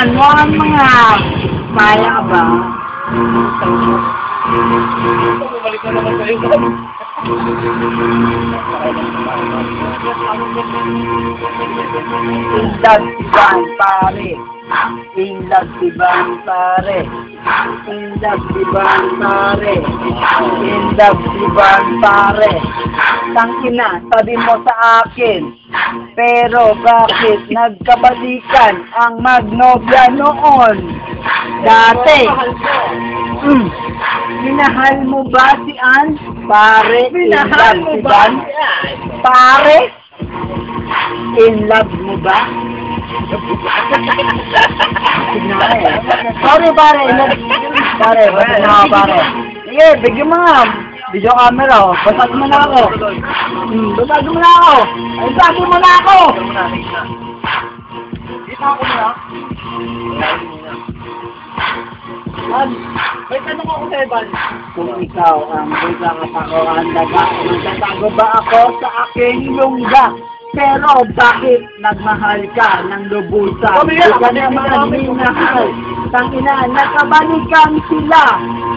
naman, mukhang mga maya ka ba? Bumalik na naman kayo. Indag Iban, pare. Indag Iban, pare. Indag Iban, pare. Indag Iban, pare. Tangina, sabi mo sa akin. Pero bakit nagkabalikan ang magnobya noon? Dati. Minahal mo ba si Ann? Pare, Minahal mo ba? Pare, in love mo ba? Sorry, pare. Pare, basta na ako, pare. Sige, bigyan mo nga. Video camera, oh. Basag mo na ako. Basag mo na ako. Ay, basag mo na ako. Dito ako na. May tanong ako sa Evan. Kung ikaw ang bigakatakoan, magtatago ba ako sa aking lungga? Pero bakit nagmahal ka ng lubusan? Di ka naman minahal. Tangina, nakabalikan sila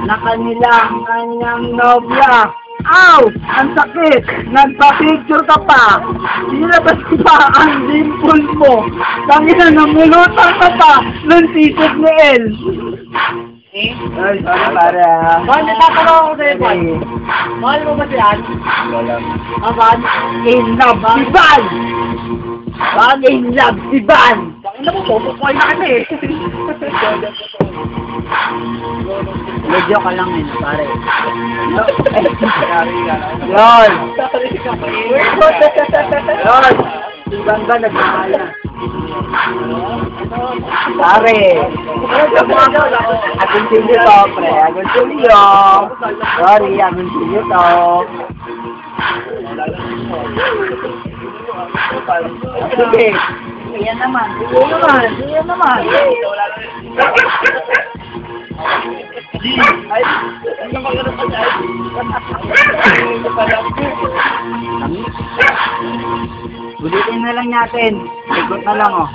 na kanilang kanyang nobya. Aw! Ang sakit! Nagpa-picture ka pa! Sinilabas ko pa ang dimple mo! Tangina, namulutan ka pa ng t-shirt ni El! Eh? Ay, sorry pare ah. Mahal, natatanong ako sa Evan. Mahal mo ba si Ann? Avan? In love si Van! Van in love si Van! Bakit mo, pupukoy na kami eh. Medyo ka lang yun, pare. Yun! Yun! Si Van ba nagmamala? Pare! Agunsilyo to, pre. Agunsilyo! Sorry, agunsilyo to. Sige. Iyan naman. Iyan naman. Ay, ano maganda pa dahil? Bulitin na lang natin. Ikot na lang, oh.